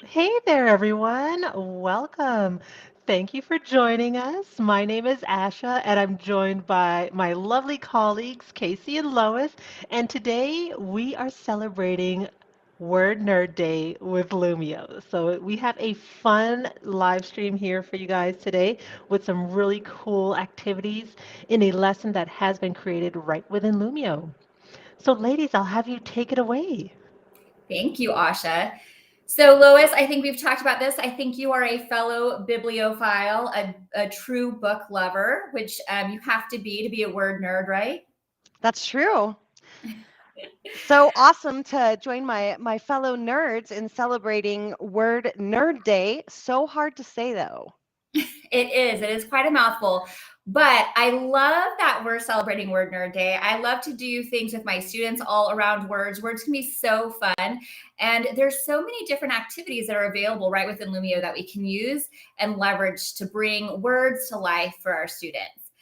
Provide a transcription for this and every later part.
Hey there, everyone. Welcome. Thank you for joining us. My name is Asha, and I'm joined by my lovely colleagues, Casey and Lois. And today we are celebrating Word Nerd Day with Lumio. So we have a fun live stream here for you guys today with some really cool activities in a lesson that has been created right within Lumio. So, ladies, I'll have you take it away. Thank you, Asha. So, Lois, I think we've talked about this. I think you are a fellow bibliophile, a true book lover, which you have to be a word nerd, right? That's true. So awesome to join my fellow nerds in celebrating Word Nerd Day. So hard to say though. It is. It is quite a mouthful. But I love that we're celebrating Word Nerd Day. I love to do things with my students all around words. Words can be so fun. And there's so many different activities that are available right within Lumio that we can use and leverage to bring words to life for our students.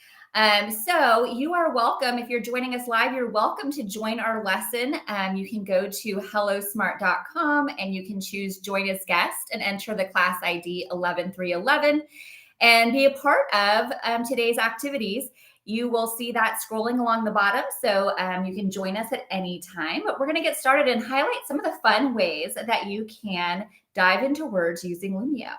So you are welcome. If you're joining us live, you're welcome to join our lesson. You can go to hellosmart.com and you can choose join as guest and enter the class ID 11311 and be a part of today's activities. You will see that scrolling along the bottom, so you can join us at any time. But we're going to get started and highlight some of the fun ways that you can dive into words using Lumio.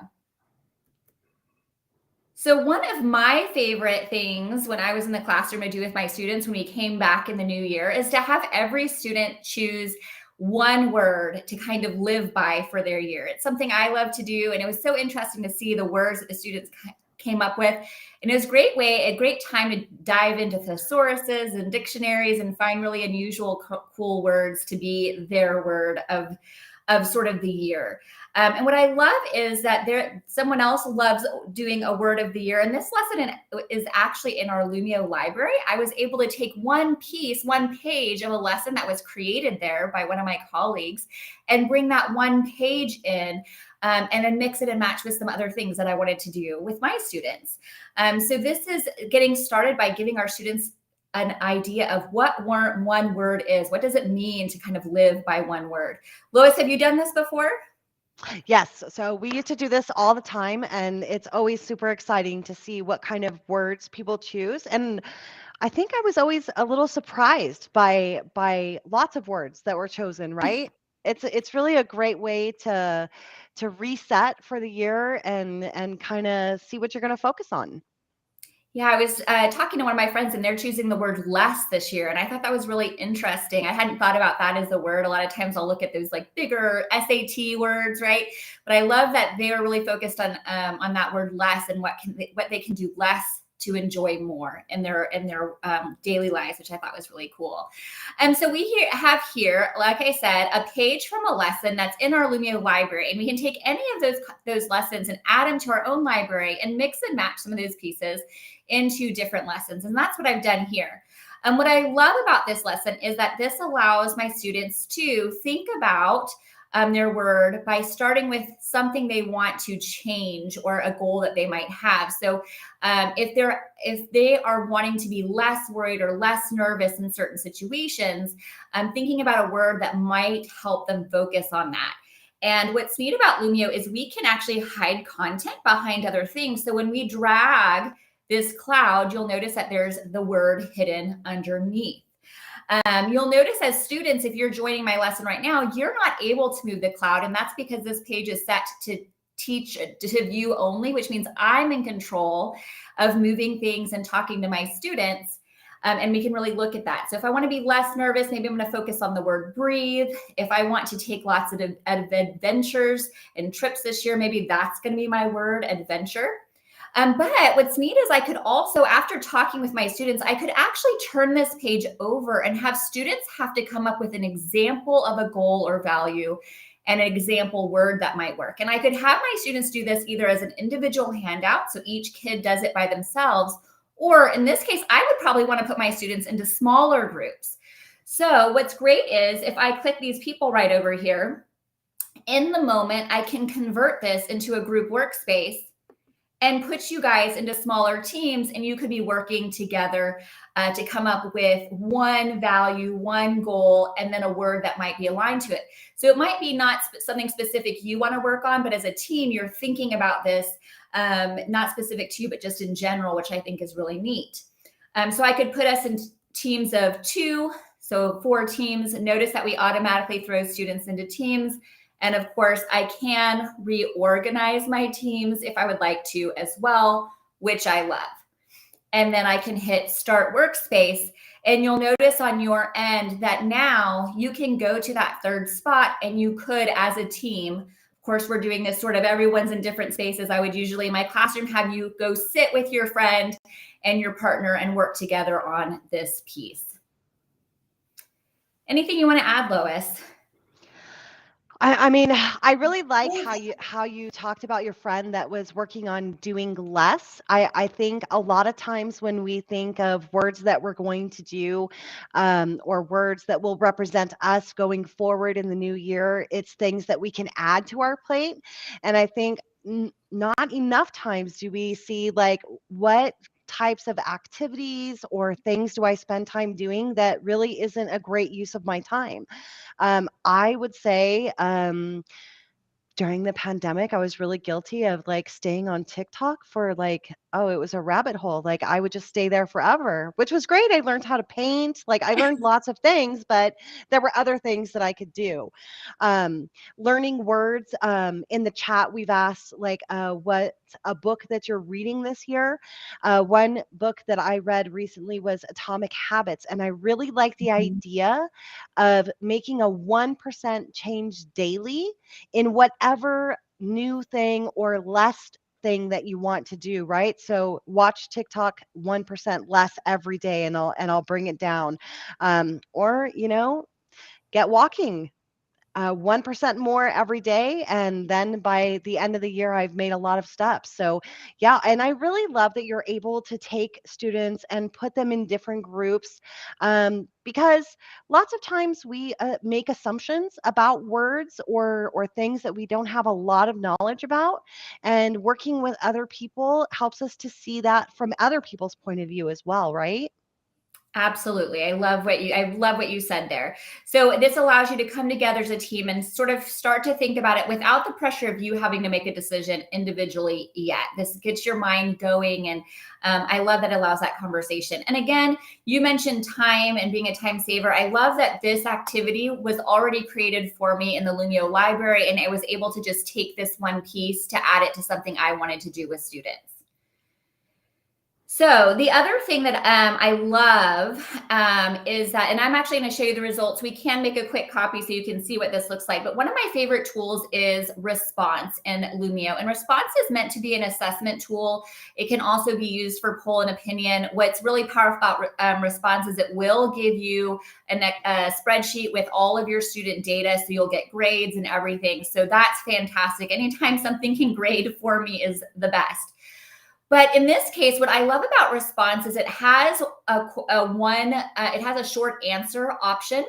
So one of my favorite things when I was in the classroom to do with my students when we came back in the new year is to have every student choose one word to kind of live by for their year. It's something I love to do, and it was so interesting to see the words that the students came up with. And it was a great time to dive into thesauruses and dictionaries and find really unusual, cool words to be their word of sort of the year. And what I love is that someone else loves doing a word of the year. And this lesson is actually in our Lumio library. I was able to take one page of a lesson that was created there by one of my colleagues and bring that one page in and then mix it and match with some other things that I wanted to do with my students. So this is getting started by giving our students an idea of what one word is. What does it mean to kind of live by one word? Lois, have you done this before? Yes, so we used to do this all the time, and it's always super exciting to see what kind of words people choose. And I think I was always a little surprised by lots of words that were chosen, right? It's really a great way to reset for the year and kind of see what you're going to focus on. Yeah, I was talking to one of my friends and they're choosing the word less this year. And I thought that was really interesting. I hadn't thought about that as a word. A lot of times I'll look at those like bigger SAT words, right? But I love that they are really focused on that word less and what they can do less to enjoy more in their daily lives, which I thought was really cool. And so we have here, like I said, a page from a lesson that's in our Lumio library, and we can take any of those lessons and add them to our own library and mix and match some of those pieces into different lessons. And that's what I've done here. And what I love about this lesson is that this allows my students to think about their word by starting with something they want to change or a goal that they might have. So if they are wanting to be less worried or less nervous in certain situations, thinking about a word that might help them focus on that. And what's neat about Lumio is we can actually hide content behind other things. So when we drag this cloud, you'll notice that there's the word hidden underneath. You'll notice as students, if you're joining my lesson right now, you're not able to move the cloud. And that's because this page is set to teach to view only, which means I'm in control of moving things and talking to my students. And we can really look at that. So if I want to be less nervous, maybe I'm going to focus on the word breathe. If I want to take lots of adventures and trips this year, maybe that's going to be my word, adventure. But what's neat is I could also, after talking with my students, I could actually turn this page over and have students have to come up with an example of a goal or value and an example word that might work. And I could have my students do this either as an individual handout, so each kid does it by themselves, or in this case, I would probably want to put my students into smaller groups. So what's great is if I click these people right over here, in the moment, I can convert this into a group workspace and put you guys into smaller teams, and you could be working together to come up with one value, one goal, and then a word that might be aligned to it. So it might be not something specific you want to work on, but as a team, you're thinking about this, not specific to you, but just in general, which I think is really neat. So I could put us in teams of 2, so 4 teams. Notice that we automatically throw students into teams. And of course, I can reorganize my teams if I would like to as well, which I love. And then I can hit Start Workspace. And you'll notice on your end that now you can go to that third spot, and you could, as a team, of course, we're doing this sort of everyone's in different spaces. I would usually in my classroom have you go sit with your friend and your partner and work together on this piece. Anything you want to add, Lois? I mean, I really like how you talked about your friend that was working on doing less. I think a lot of times when we think of words that we're going to do, or words that will represent us going forward in the new year, it's things that we can add to our plate. And I think not enough times do we see like what types of activities or things do I spend time doing that really isn't a great use of my time. I would say during the pandemic, I was really guilty of like staying on TikTok for like, oh, it was a rabbit hole. Like I would just stay there forever, which was great. I learned how to paint. Like I learned lots of things, but there were other things that I could do. Learning words, in the chat, we've asked like what a book that you're reading this year. One book that I read recently was Atomic Habits, and I really like the idea of making a 1% change daily in whatever new thing or less thing that you want to do, right? So watch TikTok 1% less every day, and I'll bring it down. Or get walking 1% more every day. And then by the end of the year, I've made a lot of steps. So, yeah. And I really love that you're able to take students and put them in different groups, because lots of times we make assumptions about words or things that we don't have a lot of knowledge about. And working with other people helps us to see that from other people's point of view as well, right? Absolutely. I love what you said there. So this allows you to come together as a team and sort of start to think about it without the pressure of you having to make a decision individually yet. This gets your mind going. And I love that it allows that conversation. And again, you mentioned time and being a time saver. I love that this activity was already created for me in the Lumio Library, and I was able to just take this one piece to add it to something I wanted to do with students. So the other thing that I love is that, and I'm actually going to show you the results. We can make a quick copy so you can see what this looks like. But one of my favorite tools is Response in Lumio. And Response is meant to be an assessment tool. It can also be used for poll and opinion. What's really powerful about Response is it will give you a spreadsheet with all of your student data. So you'll get grades and everything. So that's fantastic. Anytime something can grade for me is the best. But in this case, what I love about Response is it has it has a short answer option.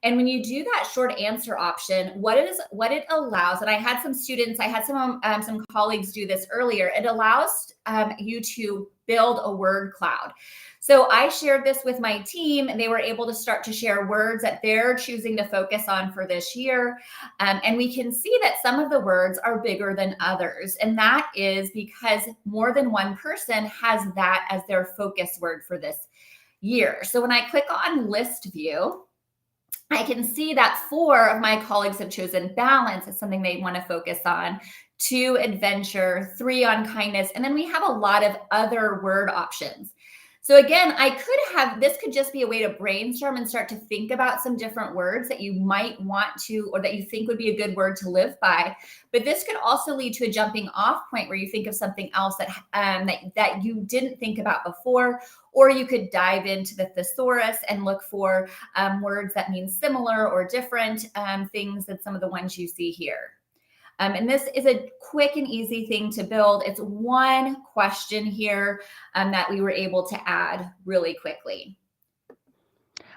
And when you do that short answer option, what it allows, and I had some colleagues do this earlier, it allows you to build a word cloud. So I shared this with my team, and they were able to start to share words that they're choosing to focus on for this year. And we can see that some of the words are bigger than others. And that is because more than one person has that as their focus word for this year. So when I click on list view, I can see that 4 of my colleagues have chosen balance as something they want to focus on, 2 adventure, 3 on kindness, and then we have a lot of other word options. So again, this could just be a way to brainstorm and start to think about some different words that you might want to, or that you think would be a good word to live by. But this could also lead to a jumping off point where you think of something else that you didn't think about before, or you could dive into the thesaurus and look for words that mean similar or different things than some of the ones you see here. And this is a quick and easy thing to build. It's one question here that we were able to add really quickly.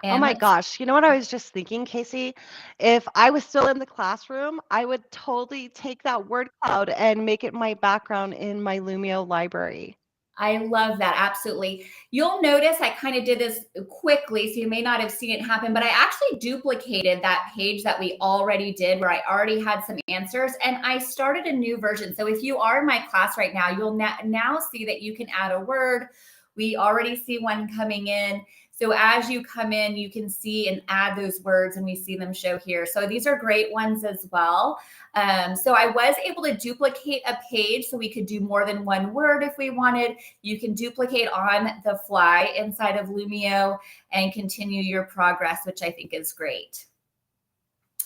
Oh And my let's gosh. You know what I was just thinking, Casey? If I was still in the classroom, I would totally take that word cloud and make it my background in my Lumio library. I love that. Absolutely. You'll notice I kind of did this quickly, so you may not have seen it happen, but I actually duplicated that page that we already did where I already had some answers, and I started a new version. So if you are in my class right now, you'll now see that you can add a word. We already see one coming in. So as you come in, you can see and add those words, and we see them show here. So these are great ones as well. So I was able to duplicate a page so we could do more than one word if we wanted. You can duplicate on the fly inside of Lumio and continue your progress, which I think is great.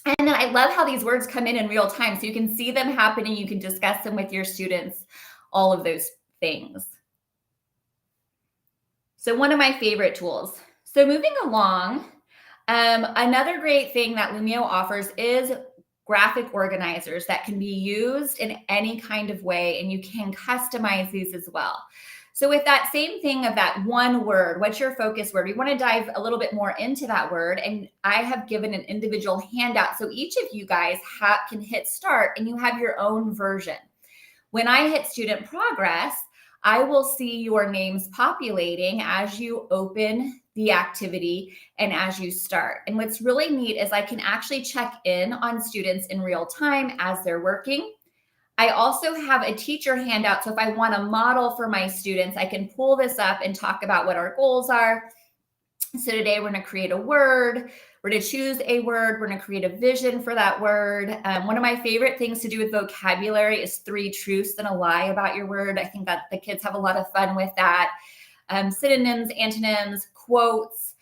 And then I love how these words come in real time. So you can see them happening. You can discuss them with your students, all of those things. So one of my favorite tools. So moving along, another great thing that Lumio offers is graphic organizers that can be used in any kind of way, and you can customize these as well. So with that same thing of that one word, what's your focus word? We want to dive a little bit more into that word, and I have given an individual handout. So each of you guys can hit start and you have your own version. When I hit student progress, I will see your names populating as you open the activity and as you start. And what's really neat is I can actually check in on students in real time as they're working. I also have a teacher handout. So if I want a model for my students, I can pull this up and talk about what our goals are. So today we're going to create a word. We're going to choose a word. We're going to create a vision for that word. One of my favorite things to do with vocabulary is 3 truths and a lie about your word. I think that the kids have a lot of fun with that. Synonyms, antonyms, quotes.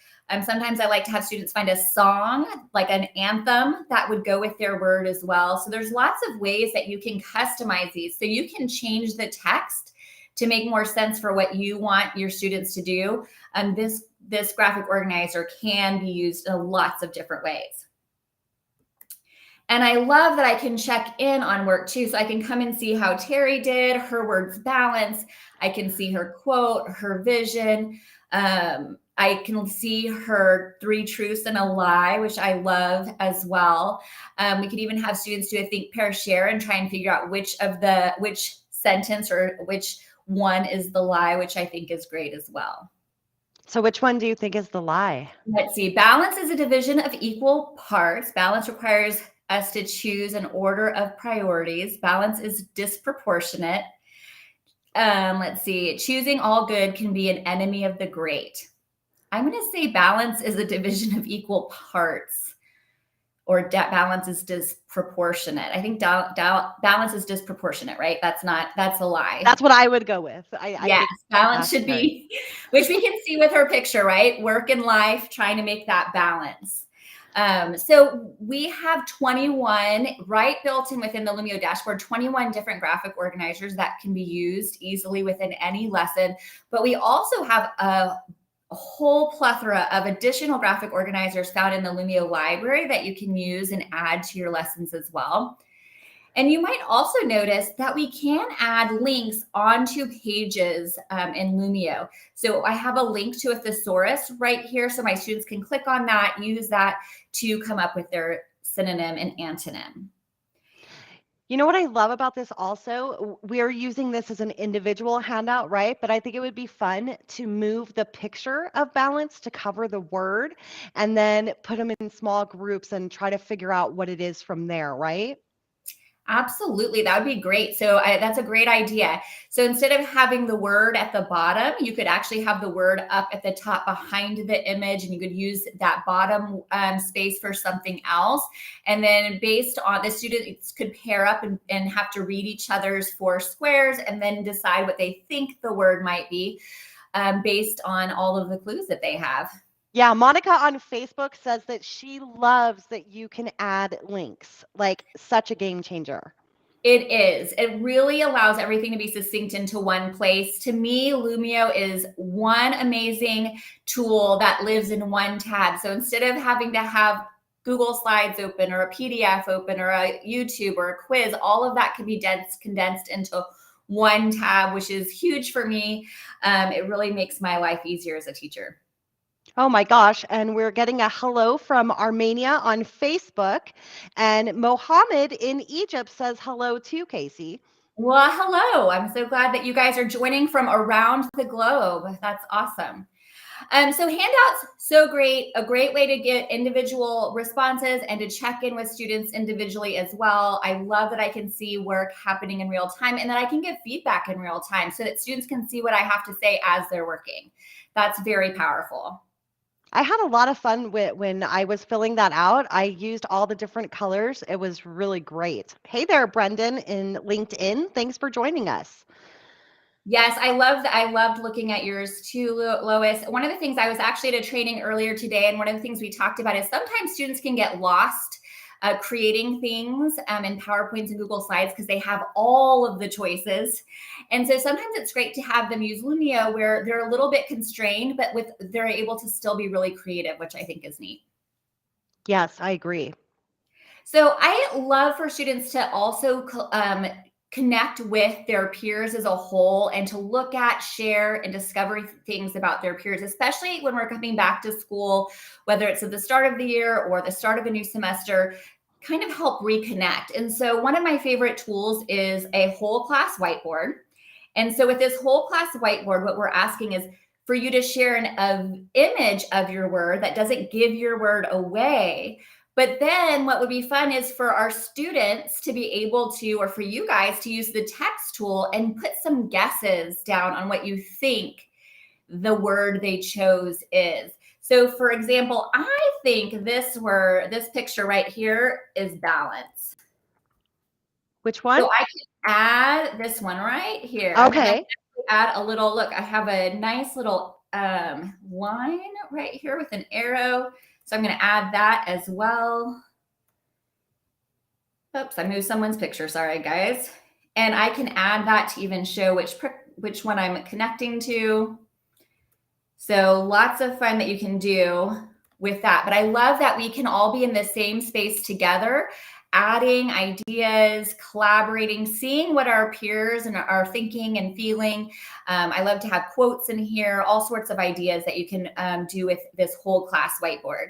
Sometimes I like to have students find a song, like an anthem that would go with their word as well. So there's lots of ways that you can customize these. So you can change the text to make more sense for what you want your students to do. This graphic organizer can be used in lots of different ways. And I love that I can check in on work too. So I can come and see how Terry did, her words balance. I can see her quote, her vision. I can see her 3 truths and a lie, which I love as well. We could even have students do a think, pair, share and try and figure out which sentence or which one is the lie, which I think is great as well. So which one do you think is the lie? Let's see. Balance is a division of equal parts. Balance requires us to choose an order of priorities. Balance is disproportionate. Let's see. Choosing all good can be an enemy of the great. I'm going to say balance is a division of equal parts, or balance is disproportionate. I think balance is disproportionate, right? That's a lie. That's what I would go with. Yes, balance should be, which we can see with her picture, right? Work and life, trying to make that balance. So we have 21 right built in within the Lumio dashboard, 21 different graphic organizers that can be used easily within any lesson. But we also have a whole plethora of additional graphic organizers found in the Lumio library that you can use and add to your lessons as well. And you might also notice that we can add links onto pages in Lumio. So I have a link to a thesaurus right here, so my students can click on that, use that to come up with their synonym and antonym. You know what I love about this also? We're using this as an individual handout, right? But I think it would be fun to move the picture of balance to cover the word and then put them in small groups and try to figure out what it is from there, right? Absolutely. That would be great. So that's a great idea. So instead of having the word at the bottom, you could actually have the word up at the top behind the image, and you could use that bottom space for something else. And then based on the students could pair up and have to read each other's 4 squares and then decide what they think the word might be based on all of the clues that they have. Yeah, Monica on Facebook says that she loves that you can add links, like such a game changer. It is. It really allows everything to be succinct into one place. To me, Lumio is one amazing tool that lives in one tab. So instead of having to have Google Slides open or a PDF open or a YouTube or a quiz, all of that can be condensed into one tab, which is huge for me. It really makes my life easier as a teacher. Oh my gosh. And we're getting a hello from Armenia on Facebook. And Mohammed in Egypt says hello too, Casey. Well, hello. I'm so glad that you guys are joining from around the globe. That's awesome. So handouts, so great, a great way to get individual responses and to check in with students individually as well. I love that I can see work happening in real time and that I can give feedback in real time so that students can see what I have to say as they're working. That's very powerful. I had a lot of fun when I was filling that out. I used all the different colors. It was really great. Hey there, Brendan in LinkedIn. Thanks for joining us. Yes, I loved looking at yours too, Lois. One of the things I was actually at a training earlier today, and one of the things we talked about is sometimes students can get lost creating things in PowerPoints and Google Slides because they have all of the choices. And so sometimes it's great to have them use Lumio where they're a little bit constrained, but they're able to still be really creative, which I think is neat. Yes, I agree. So I love for students to also connect with their peers as a whole and to look at, share, and discover things about their peers, especially when we're coming back to school, whether it's at the start of the year or the start of a new semester, kind of help reconnect. And so one of my favorite tools is a whole-class whiteboard. And so with this whole-class whiteboard, what we're asking is for you to share an image of your word that doesn't give your word away. But then what would be fun is for our students to be able to, or for you guys to use the text tool and put some guesses down on what you think the word they chose is. So for example, I think this picture right here is balance. Which one? So I can add this one right here. Okay. Add a little, look, I have a nice little line right here with an arrow. So I'm going to add that as well. Oops, I moved someone's picture. Sorry, guys. And I can add that to even show which one I'm connecting to. So lots of fun that you can do with that. But I love that we can all be in the same space together, adding ideas, collaborating, seeing what our peers are thinking and feeling. I love to have quotes in here, all sorts of ideas that you can do with this whole class whiteboard.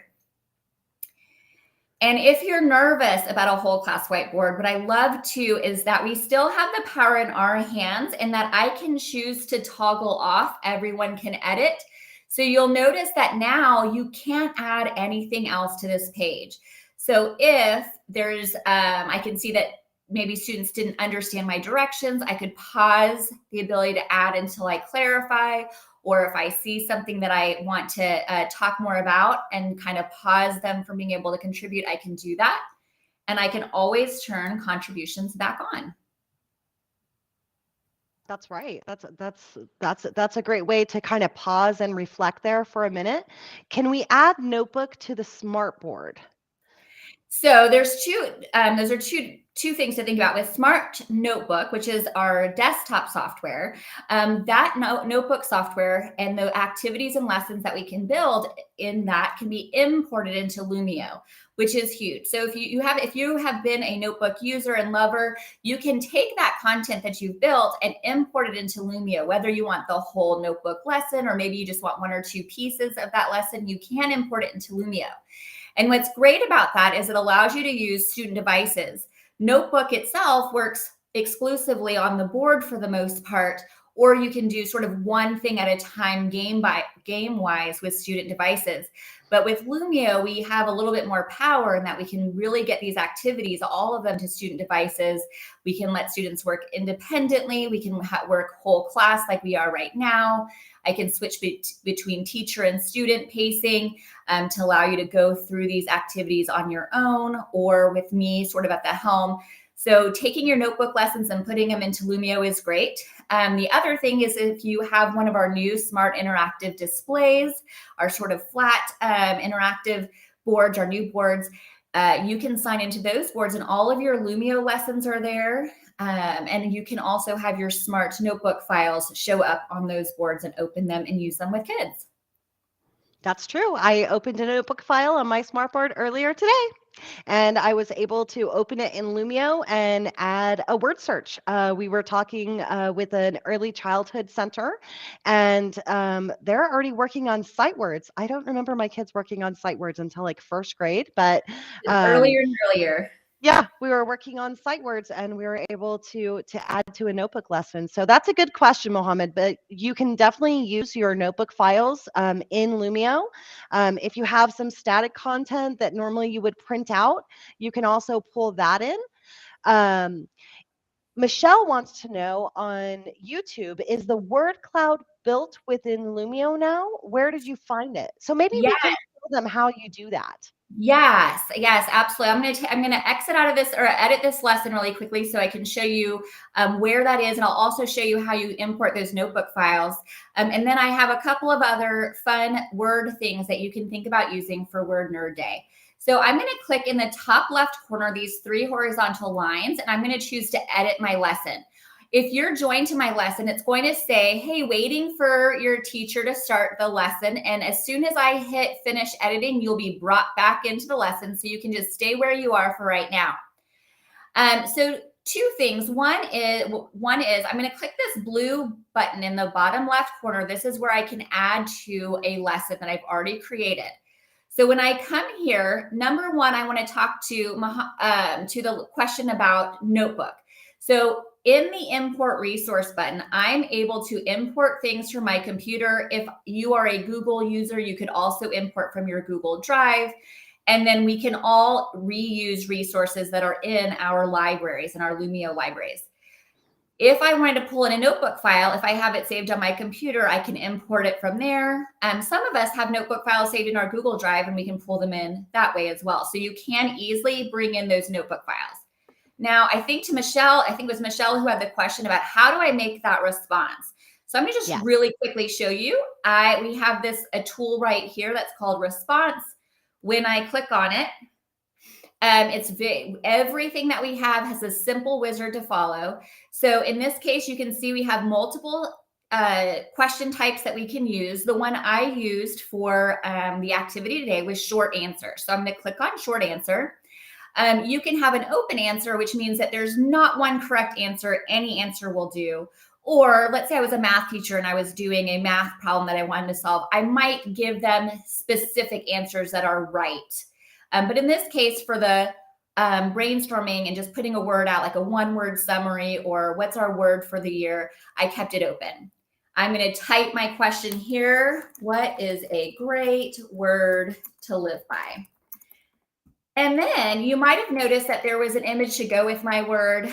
And if you're nervous about a whole class whiteboard, what I love too is that we still have the power in our hands and that I can choose to toggle off. Everyone can edit. So you'll notice that now you can't add anything else to this page. So if there's, I can see that maybe students didn't understand my directions, I could pause the ability to add until I clarify, or if I see something that I want to talk more about and kind of pause them from being able to contribute, I can do that. And I can always turn contributions back on. That's right. That's a great way to kind of pause and reflect there for a minute. Can we add notebook to the smartboard? So there's those are two things to think about with Smart Notebook, which is our desktop software. That notebook software and the activities and lessons that we can build in that can be imported into Lumio, which is huge. So if you have been a notebook user and lover, you can take that content that you've built and import it into Lumio, whether you want the whole notebook lesson or maybe you just want one or two pieces of that lesson, you can import it into Lumio. And what's great about that is it allows you to use student devices. Notebook itself works exclusively on the board for the most part, or you can do sort of one thing at a time game-wise with student devices. But with Lumio, we have a little bit more power in that we can really get these activities, all of them to student devices. We can let students work independently. We can work whole class like we are right now. I can switch between teacher and student pacing to allow you to go through these activities on your own or with me sort of at the helm. So taking your notebook lessons and putting them into Lumio is great. The other thing is if you have one of our new smart interactive displays, our sort of flat interactive boards, our new boards, you can sign into those boards and all of your Lumio lessons are there. And you can also have your smart notebook files show up on those boards and open them and use them with kids. That's true. I opened a notebook file on my smartboard earlier today. And I was able to open it in Lumio and add a word search. We were talking with an early childhood center, and they're already working on sight words. I don't remember my kids working on sight words until like first grade, but Earlier and earlier. yeah, we were working on sight words and we were able to add to a notebook lesson. So that's a good question, Mohammed. But you can definitely use your notebook files in Lumio. If you have some static content that normally you would print out, you can also pull that in. Um, Michelle wants to know on YouTube, is the word cloud built within Lumio now? Where did you find it? So maybe Yeah. we can show them how you do that. Yes, yes, absolutely. I'm gonna exit out of this or edit this lesson really quickly so I can show you where that is, and I'll also show you how you import those notebook files. And then I have a couple of other fun word things that you can think about using for Word Nerd Day. So I'm going to click in the top left corner, these 3 horizontal lines, and I'm going to choose to edit my lesson. If you're joined to my lesson, it's going to say, hey, waiting for your teacher to start the lesson. And as soon as I hit finish editing, you'll be brought back into the lesson. So you can just stay where you are for right now. So 2 things. One is I'm going to click this blue button in the bottom left corner. This is where I can add to a lesson that I've already created. So when I come here, number 1, I want to talk to the question about notebook. So in the import resource button, I'm able to import things from my computer. If you are a Google user, you could also import from your Google Drive. And then we can all reuse resources that are in our libraries, in our Lumio libraries. If I wanted to pull in a notebook file, if I have it saved on my computer, I can import it from there. Some of us have notebook files saved in our Google Drive, and we can pull them in that way as well. So you can easily bring in those notebook files. Now, I think it was Michelle who had the question about how do I make that response? So I'm going to just really quickly show you. We have a tool right here that's called response. When I click on it, everything that we have has a simple wizard to follow. So in this case, you can see we have multiple question types that we can use. The one I used for the activity today was short answer. So I'm going to click on short answer. You can have an open answer, which means that there's not one correct answer. Any answer will do. Or let's say I was a math teacher and I was doing a math problem that I wanted to solve. I might give them specific answers that are right. But in this case, for the brainstorming and just putting a word out, like a 1-word summary or what's our word for the year, I kept it open. I'm going to type my question here. What is a great word to live by? And then you might have noticed that there was an image to go with my word.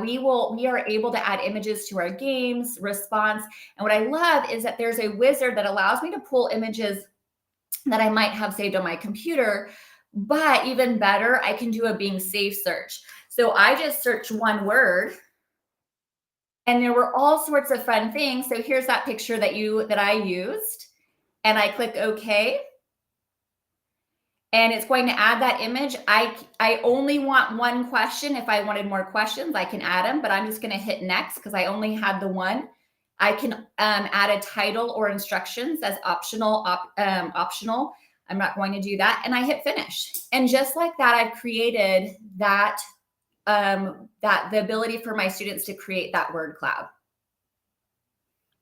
We are able to add images to our games, response. And what I love is that there's a wizard that allows me to pull images that I might have saved on my computer. But even better, I can do a being safe search. So I just searched one word and there were all sorts of fun things. So here's that picture that I used, and I click OK. And it's going to add that image. I only want one question. If I wanted more questions, I can add them, but I'm just going to hit next because I only had the one. I can add a title or instructions as optional. I'm not going to do that. And I hit finish. And just like that, I've created that the ability for my students to create that word cloud.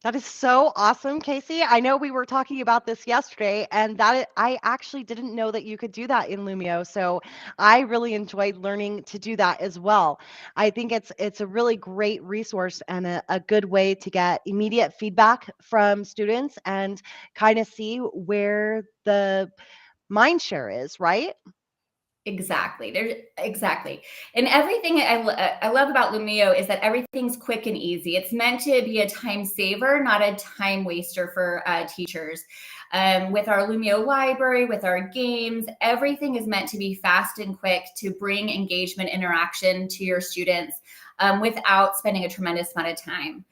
That is so awesome, Casey. I know we were talking about this yesterday, and I actually didn't know that you could do that in Lumio. So I really enjoyed learning to do that as well. I think it's a really great resource and a good way to get immediate feedback from students and kind of see where the mind share is, right? Exactly. And everything I love about Lumio is that everything's quick and easy. It's meant to be a time saver, not a time waster for teachers. With our Lumio library, with our games, everything is meant to be fast and quick to bring engagement, interaction to your students without spending a tremendous amount of time.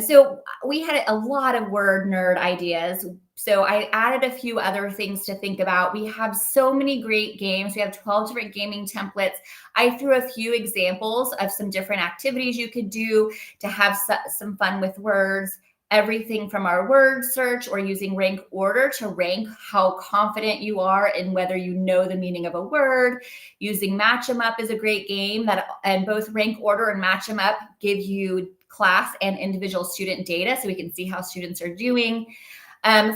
So we had a lot of word nerd ideas. So I added a few other things to think about. We have so many great games. We have 12 different gaming templates. I threw a few examples of some different activities you could do to have some fun with words. everything from our word search or using rank order to rank how confident you are in whether you know the meaning of a word. Using match 'em up is a great game and both rank order and match 'em up give you class and individual student data so we can see how students are doing.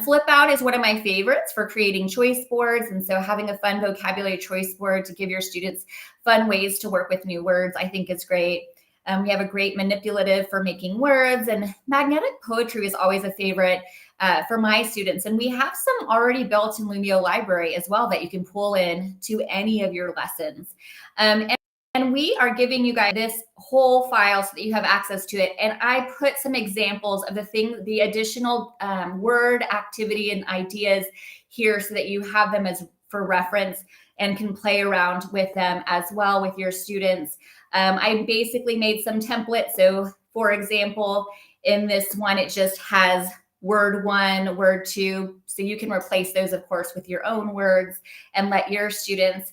Flip out is one of my favorites for creating choice boards. And so having a fun vocabulary choice board to give your students fun ways to work with new words, I think is great. We have a great manipulative for making words, and magnetic poetry is always a favorite for my students. And we have some already built in Lumio Library as well that you can pull in to any of your lessons. And we are giving you guys this whole file so that you have access to it. And I put some examples of the additional word activity and ideas here so that you have them as for reference and can play around with them as well with your students. I basically made some templates. So for example, in this one, it just has word 1, word 2. So you can replace those, of course, with your own words and let your students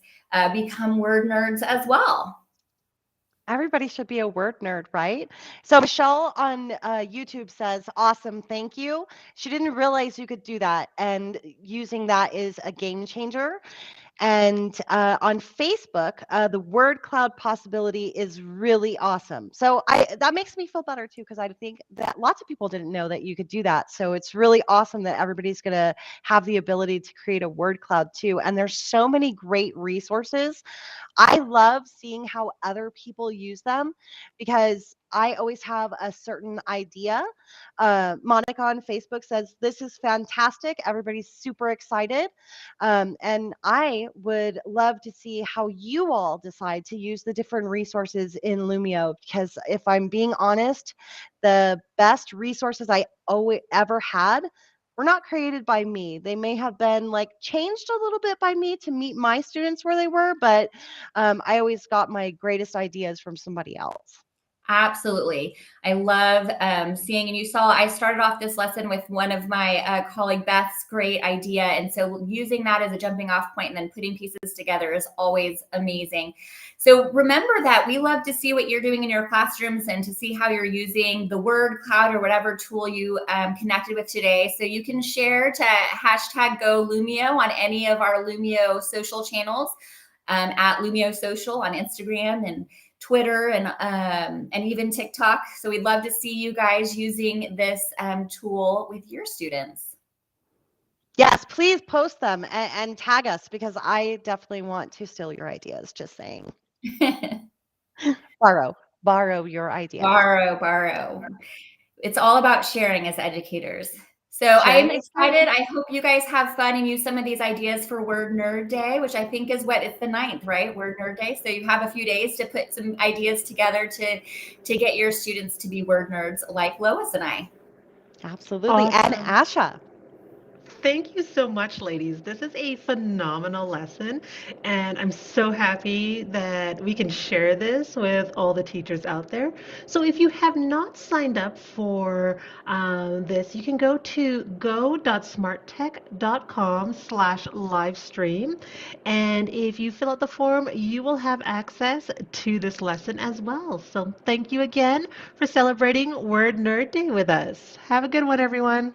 become word nerds as well. Everybody should be a word nerd, right? So Michelle on YouTube says, awesome, thank you. She didn't realize you could do that, and using that is a game changer. And on Facebook, the word cloud possibility is really awesome. So that makes me feel better too, because I think that lots of people didn't know that you could do that. So it's really awesome that everybody's going to have the ability to create a word cloud too. And there's so many great resources. I love seeing how other people use them because I always have a certain idea. Monica on Facebook says, this is fantastic. Everybody's super excited. And I would love to see how you all decide to use the different resources in Lumio, because if I'm being honest, the best resources I ever had were not created by me. They may have been like changed a little bit by me to meet my students where they were, but I always got my greatest ideas from somebody else. Absolutely. I love seeing, and you saw I started off this lesson with one of my colleague Beth's great idea. And so using that as a jumping off point and then putting pieces together is always amazing. So remember that we love to see what you're doing in your classrooms and to see how you're using the word cloud or whatever tool you connected with today. So you can share to #GoLumio on any of our Lumio social channels at Lumio Social on Instagram and Twitter and even TikTok. So we'd love to see you guys using this tool with your students. Yes, please post them and tag us, because I definitely want to steal your ideas, just saying. Borrow your ideas. Borrow. It's all about sharing as educators. So I'm excited. I hope you guys have fun and use some of these ideas for Word Nerd Day, which I think is it's the 9th, right? Word Nerd Day. So you have a few days to put some ideas together to get your students to be word nerds like Lois and I. Absolutely. Awesome. And Asha. Thank you so much, ladies. This is a phenomenal lesson, and I'm so happy that we can share this with all the teachers out there. So if you have not signed up for this, you can go to go.smarttech.com/livestream, and if you fill out the form, you will have access to this lesson as well. So thank you again for celebrating Word Nerd Day with us. Have a good one, everyone.